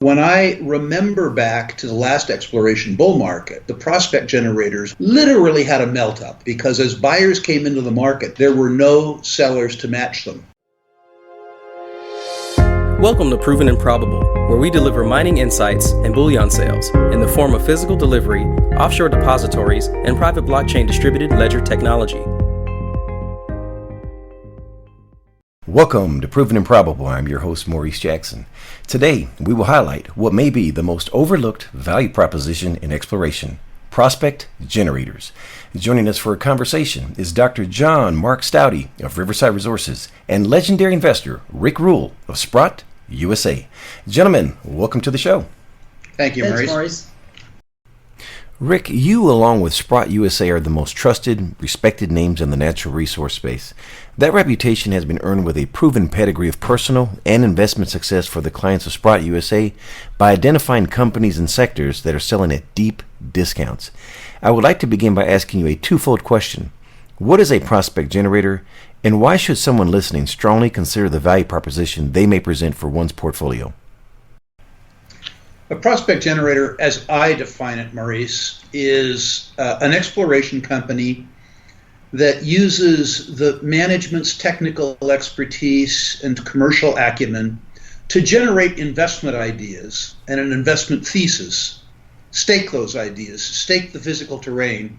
When I remember back to the last exploration bull market, the prospect generators literally had a melt up because as buyers came into the market, there were no sellers to match them. Welcome to Proven and Probable, where we deliver mining insights and bullion sales in the form of physical delivery, offshore depositories, and private blockchain distributed ledger technology. Welcome to Proven and Probable. I'm your host, Maurice Jackson. Today, we will highlight what may be the most overlooked value proposition in exploration, prospect generators. Joining us for a conversation is Dr. John Mark Staude of Riverside Resources and legendary investor Rule of Sprott USA. Gentlemen, welcome to the show. Thank you, Maurice. Thanks, Maurice. Rick, you along with Sprott USA are the most trusted, respected names in the natural resource space. That reputation has been earned with a proven pedigree of personal and investment success for the clients of Sprott USA by identifying companies and sectors that are selling at deep discounts. I would like to begin by asking you a twofold question. What is a prospect generator, and why should someone listening strongly consider the value proposition they may present for one's portfolio? A prospect generator, as I define it, Maurice, is an exploration company that uses the management's technical expertise and commercial acumen to generate investment ideas and an investment thesis, stake those ideas, stake the physical terrain,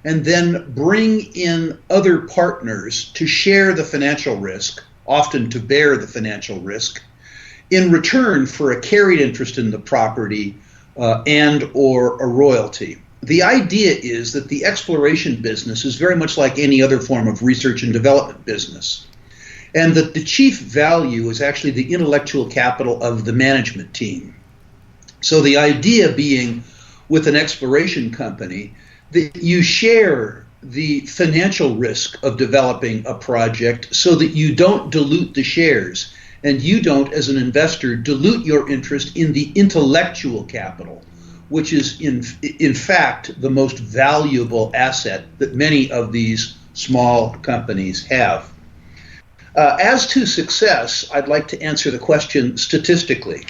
and then bring in other partners to share the financial risk, often to bear the financial risk, in return for a carried interest in the property and or a royalty. The idea is that the exploration business is very much like any other form of research and development business, and that the chief value is actually the intellectual capital of the management team. So the idea being with an exploration company that you share the financial risk of developing a project so that you don't dilute the shares. And you don't, as an investor, dilute your interest in the intellectual capital, which is in fact the most valuable asset that many of these small companies have. As to success, I'd like to answer the question statistically.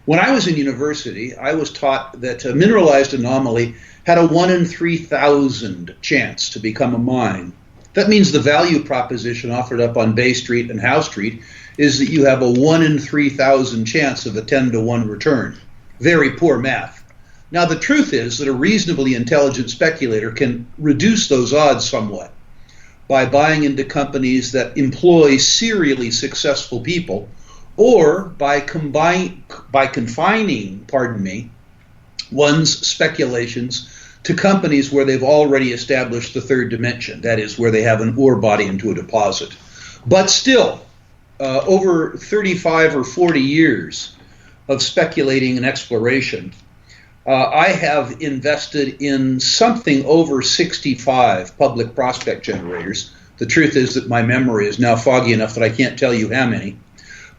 When I was in university, I was taught that a mineralized anomaly had a 1 in 3,000 chance to become a mine. That means the value proposition offered up on Bay Street and Howe Street is that you have a 1 in 3,000 chance of a 10-to-1 return. Very poor math. Now, the truth is that a reasonably intelligent speculator can reduce those odds somewhat by buying into companies that employ serially successful people, or by confining one's speculations to companies where they've already established the third dimension, that is, where they have an ore body into a deposit. But still, over 35 or 40 years of speculating and exploration, I have invested in something over 65 public prospect generators. The truth is that my memory is now foggy enough that I can't tell you how many.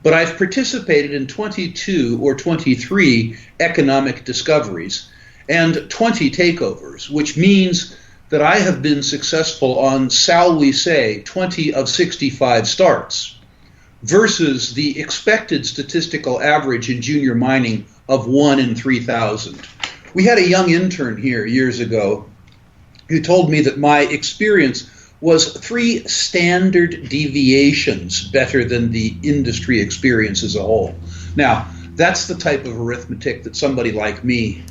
But I've participated in 22 or 23 economic discoveries and 20 takeovers, which means that I have been successful on, shall we say, 20 of 65 starts, versus the expected statistical average in junior mining of 1 in 3,000. We had a young intern here years ago who told me that my experience was 3 standard deviations better than the industry experience as a whole. Now, that's the type of arithmetic that somebody like me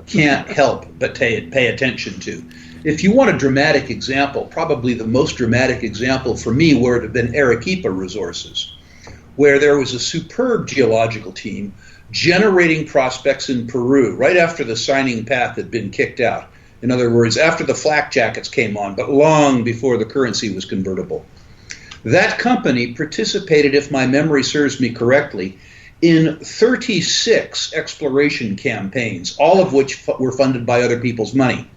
can't help but pay attention to. If you want a dramatic example, probably the most dramatic example for me would have been Arequipa Resources, where there was a superb geological team generating prospects in Peru right after the signing path had been kicked out. In other words, after the flak jackets came on, but long before the currency was convertible. That company participated, if my memory serves me correctly, in 36 exploration campaigns, all of which were funded by other people's money.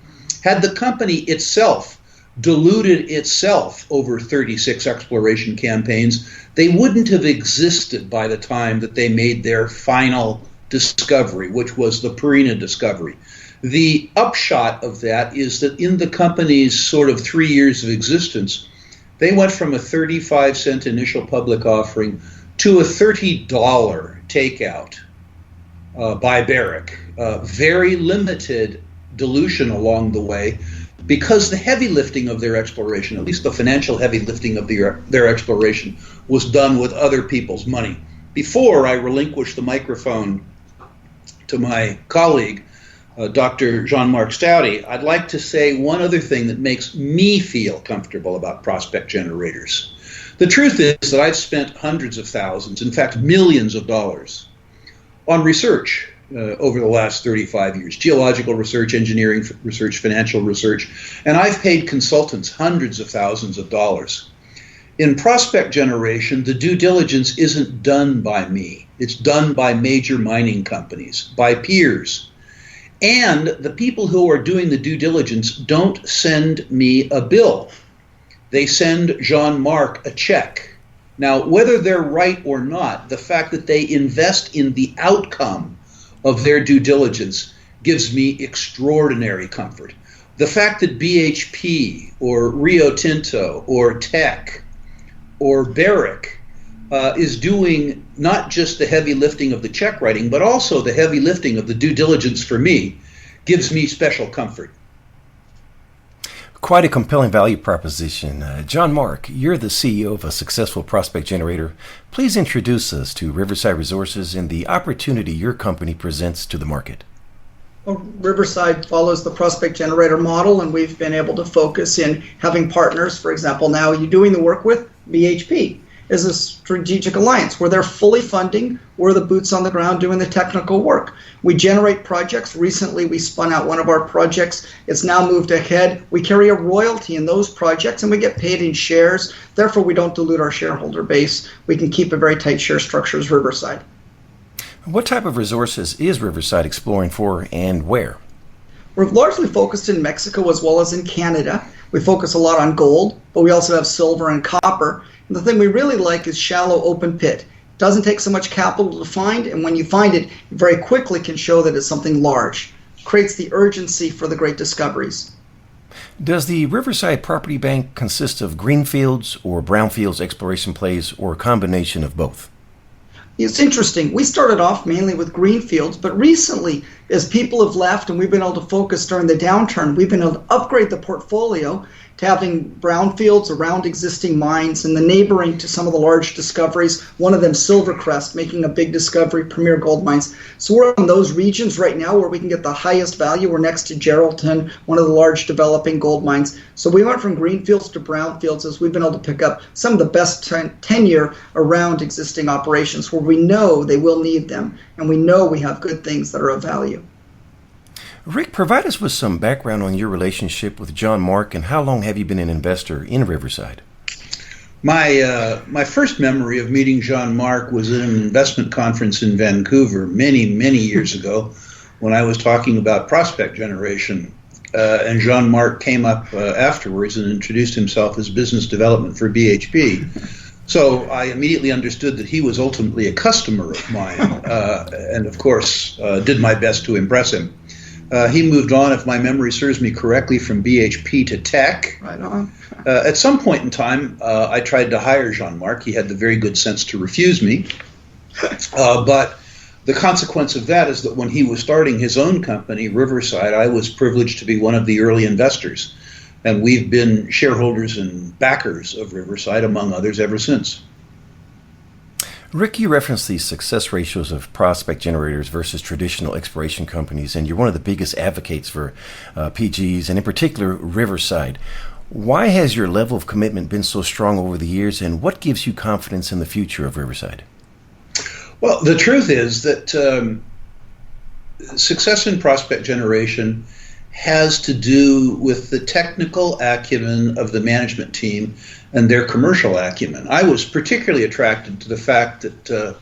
Had the company itself diluted itself over 36 exploration campaigns, they wouldn't have existed by the time that they made their final discovery, which was the Purina discovery. The upshot of that is that in the company's sort of 3 years of existence, they went from a 35-cent initial public offering to a $30 takeout by Barrick. Very limited dilution along the way, because the heavy lifting of their exploration, at least the financial heavy lifting of their exploration, was done with other people's money. Before I relinquish the microphone to my colleague, Dr. Jean-Marc Staude, I'd like to say one other thing that makes me feel comfortable about prospect generators. The truth is that I've spent hundreds of thousands, in fact millions of dollars, on research over the last 35 years, geological research, engineering research, financial research, and I've paid consultants hundreds of thousands of dollars. In prospect generation, the due diligence isn't done by me. It's done by major mining companies, by peers. And the people who are doing the due diligence don't send me a bill. They send Jean-Marc a check. Now, whether they're right or not, the fact that they invest in the outcome of their due diligence gives me extraordinary comfort. The fact that BHP or Rio Tinto or Teck or Barrick is doing not just the heavy lifting of the check writing, but also the heavy lifting of the due diligence for me, gives me special comfort. Quite a compelling value proposition. Jean-Marc, you're the CEO of a successful prospect generator. Please introduce us to Riverside Resources and the opportunity your company presents to the market. Well, Riverside follows the prospect generator model, and we've been able to focus in having partners. For example, now you're doing the work with BHP is a strategic alliance where they're fully funding, we're the boots on the ground doing the technical work. We generate projects. Recently, we spun out one of our projects. It's now moved ahead. We carry a royalty in those projects, and we get paid in shares. Therefore, we don't dilute our shareholder base. We can keep a very tight share structure as Riverside. What type of resources is Riverside exploring for, and where? We're largely focused in Mexico as well as in Canada. We focus a lot on gold, but we also have silver and copper. And the thing we really like is shallow open pit. It doesn't take so much capital to find, and when you find it, you very quickly can show that it's something large. It creates the urgency for the great discoveries. Does the Riverside Property Bank consist of greenfields or brownfields exploration plays, or a combination of both? It's interesting. We started off mainly with greenfields, but recently, as people have left and we've been able to focus during the downturn, we've been able to upgrade the portfolio to having brownfields around existing mines and the neighboring to some of the large discoveries, one of them Silvercrest, making a big discovery, Premier Gold Mines. So we're in those regions right now where we can get the highest value. We're next to Geraldton, one of the large developing gold mines. So we went from greenfields to brownfields as we've been able to pick up some of the best tenure around existing operations where we know they will need them and we know we have good things that are of value. Rick, provide us with some background on your relationship with Jean-Marc, and how long have you been an investor in Riverside? My first memory of meeting Jean-Marc was at an investment conference in Vancouver many years ago when I was talking about prospect generation. And Jean-Marc came up afterwards and introduced himself as business development for BHP. So I immediately understood that he was ultimately a customer of mine, and of course did my best to impress him. He moved on, if my memory serves me correctly, from BHP to Teck. Right on. At some point in time, I tried to hire Jean-Marc. He had the very good sense to refuse me. But the consequence of that is that when he was starting his own company, Riverside, I was privileged to be one of the early investors. And we've been shareholders and backers of Riverside, among others, ever since. Rick, you referenced the success ratios of prospect generators versus traditional exploration companies, and you're one of the biggest advocates for PGs, and in particular, Riverside. Why has your level of commitment been so strong over the years, and what gives you confidence in the future of Riverside? Well, the truth is that success in prospect generation has to do with the technical acumen of the management team and their commercial acumen. I was particularly attracted to the fact that,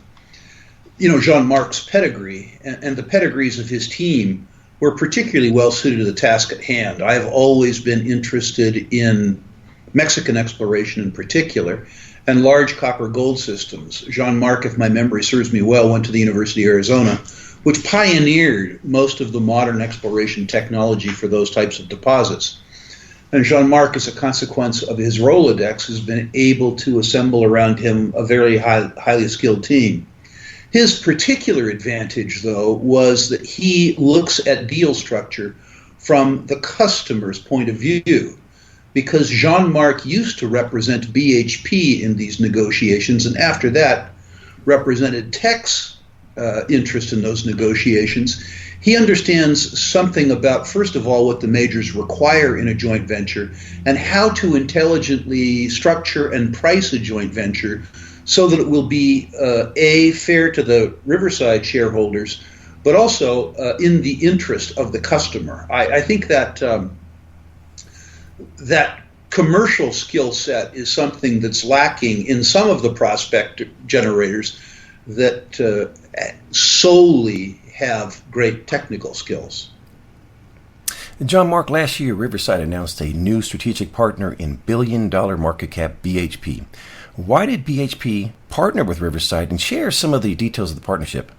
Jean-Marc's pedigree and the pedigrees of his team were particularly well suited to the task at hand. I have always been interested in Mexican exploration in particular, and large copper gold systems. Jean-Marc, if my memory serves me well, went to the University of Arizona, which pioneered most of the modern exploration technology for those types of deposits. And Jean-Marc, as a consequence of his Rolodex, has been able to assemble around him a very highly skilled team. His particular advantage, though, was that he looks at deal structure from the customer's point of view, because Jean-Marc used to represent BHP in these negotiations, and after that represented Tech's interest in those negotiations. He understands something about, first of all, what the majors require in a joint venture and how to intelligently structure and price a joint venture so that it will be, A, fair to the Riverside shareholders, but also in the interest of the customer. I think that that commercial skill set is something that's lacking in some of the prospect generators that solely have great technical skills. Jean-Marc, last year Riverside announced a new strategic partner in billion-dollar market cap BHP. Why did BHP partner with Riverside, and share some of the details of the partnership?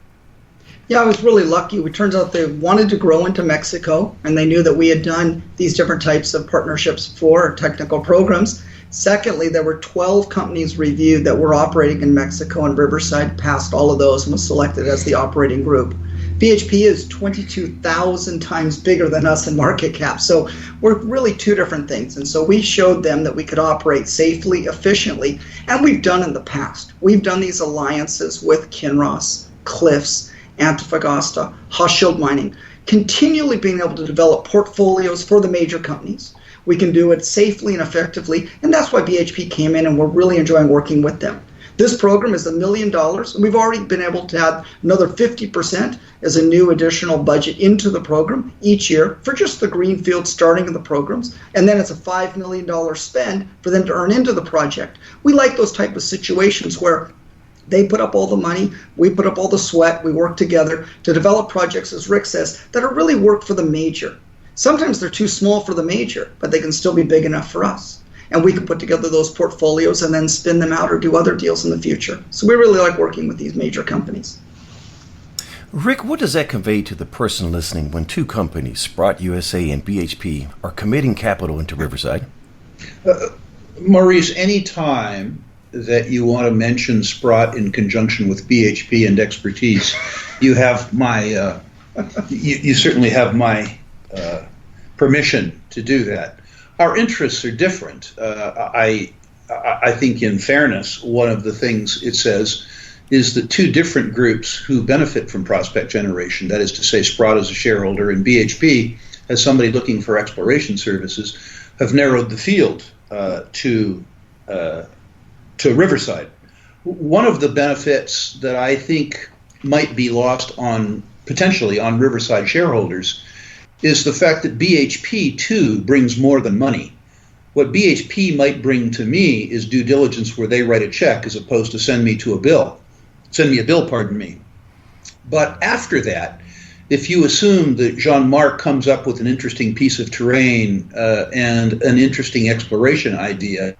Yeah, I was really lucky. It turns out they wanted to grow into Mexico, and they knew that we had done these different types of partnerships for technical programs. Secondly, there were 12 companies reviewed that were operating in Mexico, and Riverside passed all of those and was selected as the operating group. BHP is 22,000 times bigger than us in market cap, so we're really two different things. And so we showed them that we could operate safely, efficiently, and we've done in the past. We've done these alliances with Kinross, Cliffs, Antofagasta, Hochschild Mining, continually being able to develop portfolios for the major companies. We can do it safely and effectively, and that's why BHP came in, and we're really enjoying working with them. This program is $1 million, and we've already been able to add another 50% as a new additional budget into the program each year for just the greenfield starting of the programs, and then it's a $5 million spend for them to earn into the project. We like those type of situations where they put up all the money, we put up all the sweat, we work together to develop projects, as Rick says, that are really work for the major. Sometimes they're too small for the major, but they can still be big enough for us. And we can put together those portfolios and then spin them out or do other deals in the future. So we really like working with these major companies. Rick, what does that convey to the person listening when two companies, Sprott USA and BHP, are committing capital into Riverside? Maurice, any time that you want to mention Sprott in conjunction with BHP and expertise, you have my, you certainly have my permission to do that. Our interests are different. I think, in fairness, one of the things it says is that two different groups who benefit from prospect generation, that is to say Sprott as a shareholder and BHP as somebody looking for exploration services, have narrowed the field to Riverside. One of the benefits that I think might be lost potentially on Riverside shareholders is the fact that BHP, too, brings more than money. What BHP might bring to me is due diligence where they write a check as opposed to send me a bill. But after that, if you assume that Jean-Marc comes up with an interesting piece of terrain and an interesting exploration idea,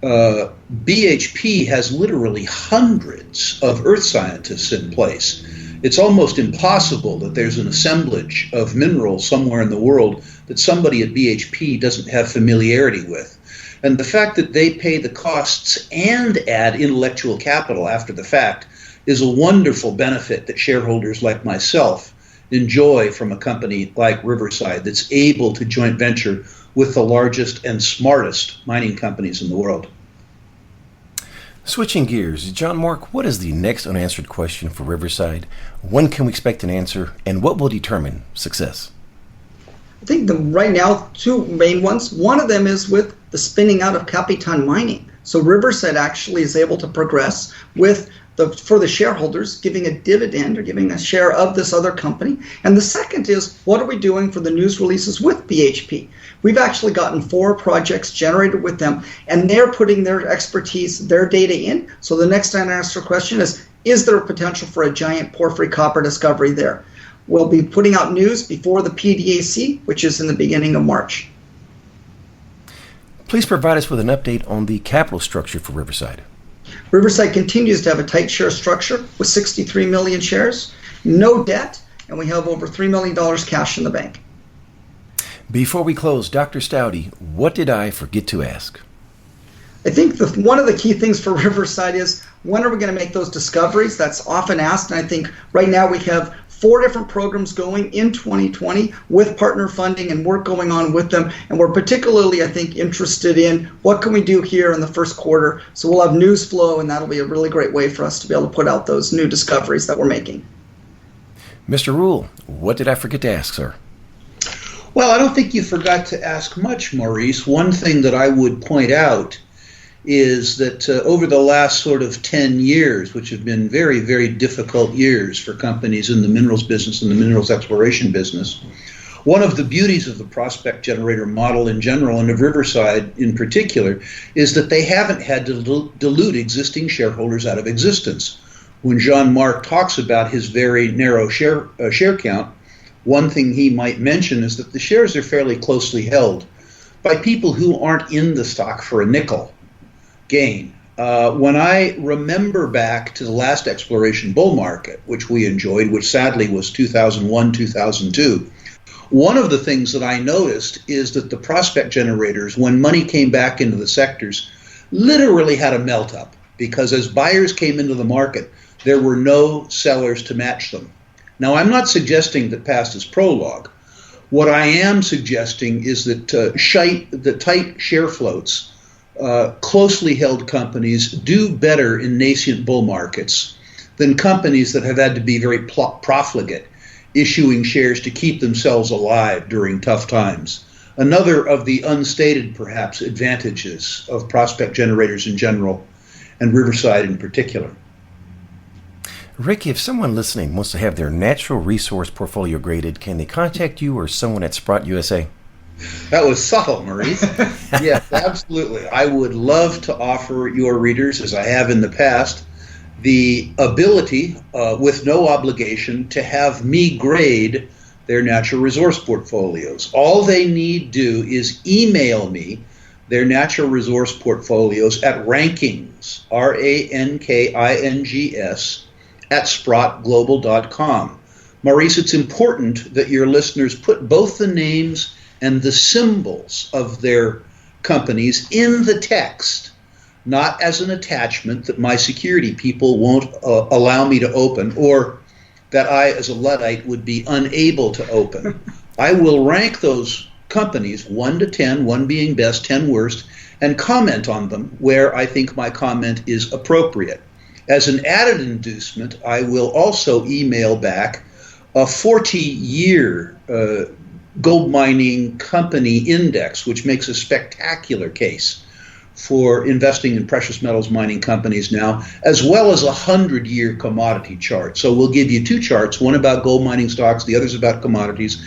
BHP has literally hundreds of earth scientists in place. It's almost impossible that there's an assemblage of minerals somewhere in the world that somebody at BHP doesn't have familiarity with. And the fact that they pay the costs and add intellectual capital after the fact is a wonderful benefit that shareholders like myself enjoy from a company like Riverside that's able to joint venture with the largest and smartest mining companies in the world. Switching gears, Jean-Marc, what is the next unanswered question for Riverside? When can we expect an answer, and what will determine success? I think right now, two main ones. One of them is with the spinning out of Capitan Mining. So Riverside actually is able to progress with for the shareholders, giving a dividend or giving a share of this other company. And the second is, what are we doing for the news releases with BHP? We've actually gotten 4 projects generated with them, and they're putting their expertise, their data in. So the next unanswered question is there a potential for a giant porphyry copper discovery there? We'll be putting out news before the PDAC, which is in the beginning of March. Please provide us with an update on the capital structure for Riverside. Riverside continues to have a tight share structure with 63 million shares, no debt, and we have over $3 million cash in the bank. Before we close, Dr. Staude, what did I forget to ask? I think one of the key things for Riverside is when are we going to make those discoveries? That's often asked, and I think right now we have 4 different programs going in 2020 with partner funding and work going on with them. And we're particularly, I think, interested in what can we do here in the first quarter. So we'll have news flow, and that'll be a really great way for us to be able to put out those new discoveries that we're making. Mr. Rule, what did I forget to ask, sir? Well, I don't think you forgot to ask much, Maurice. One thing that I would point out is that over the last sort of 10 years, which have been very, very difficult years for companies in the minerals business and the minerals exploration business, one of the beauties of the prospect generator model in general and of Riverside in particular is that they haven't had to dilute existing shareholders out of existence. When Jean-Marc talks about his very narrow share count, one thing he might mention is that the shares are fairly closely held by people who aren't in the stock for a nickel gain. When I remember back to the last exploration bull market, which we enjoyed, which sadly was 2001, 2002, one of the things that I noticed is that the prospect generators, when money came back into the sectors, literally had a melt up, because as buyers came into the market, there were no sellers to match them. Now, I'm not suggesting that past is prologue. What I am suggesting is that the tight share floats, closely held companies do better in nascent bull markets than companies that have had to be very profligate, issuing shares to keep themselves alive during tough times. Another of the unstated, perhaps, advantages of prospect generators in general, and Riverside in particular. Rick, if someone listening wants to have their natural resource portfolio graded, can they contact you or someone at Sprott USA? That was subtle, Maurice. Yes, absolutely. I would love to offer your readers, as I have in the past, the ability, with no obligation, to have me grade their natural resource portfolios. All they need do is email me their natural resource portfolios at rankings, rankings, at sprottglobal.com. Maurice, it's important that your listeners put both the names and the symbols of their companies in the text, not as an attachment that my security people won't allow me to open, or that I, as a Luddite, would be unable to open. I will rank those companies 1 to 10, 1 being best, 10 worst, and comment on them where I think my comment is appropriate. As an added inducement, I will also email back a 40-year gold mining company index, which makes a spectacular case for investing in precious metals mining companies now, as well as a 100-year commodity chart. So we'll give you 2 charts, one about gold mining stocks, the other's about commodities,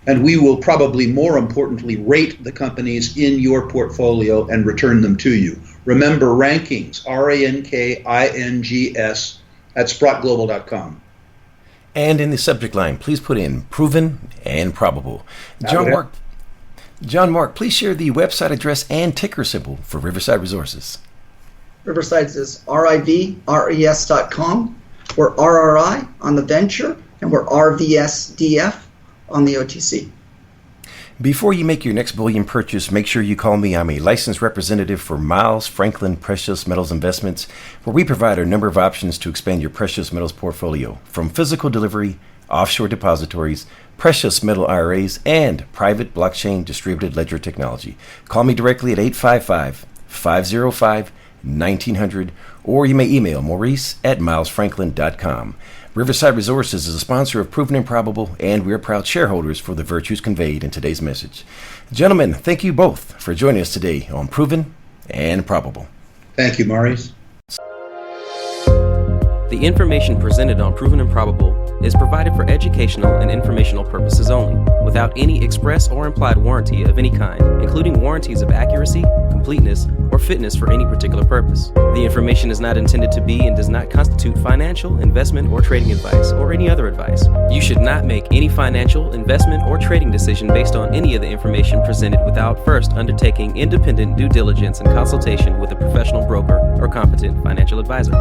and we will probably, more importantly, rate the companies in your portfolio and return them to you. Remember, rankings, rankings, at sprottglobal.com. And in the subject line, please put in proven and probable. Jean-Marc, please share the website address and ticker symbol for Riverside Resources. Riverside is RIVRES.com. We're RRI on the venture, and we're RVSDF on the OTC. Before you make your next bullion purchase, make sure you call me. I'm a licensed representative for Miles Franklin Precious Metals Investments, where we provide a number of options to expand your precious metals portfolio, from physical delivery, offshore depositories, precious metal IRAs, and private blockchain distributed ledger technology. Call me directly at 855-505-1900, or you may email Maurice at milesfranklin.com. Riverside Resources is a sponsor of Proven and Probable, and we are proud shareholders for the virtues conveyed in today's message. Gentlemen, thank you both for joining us today on Proven and Probable. Thank you, Maurice. The information presented on Proven and Probable is provided for educational and informational purposes only, without any express or implied warranty of any kind, including warranties of accuracy, completeness, or fitness for any particular purpose. The information is not intended to be and does not constitute financial, investment, or trading advice, or any other advice. You should not make any financial, investment, or trading decision based on any of the information presented without first undertaking independent due diligence and consultation with a professional broker or competent financial advisor.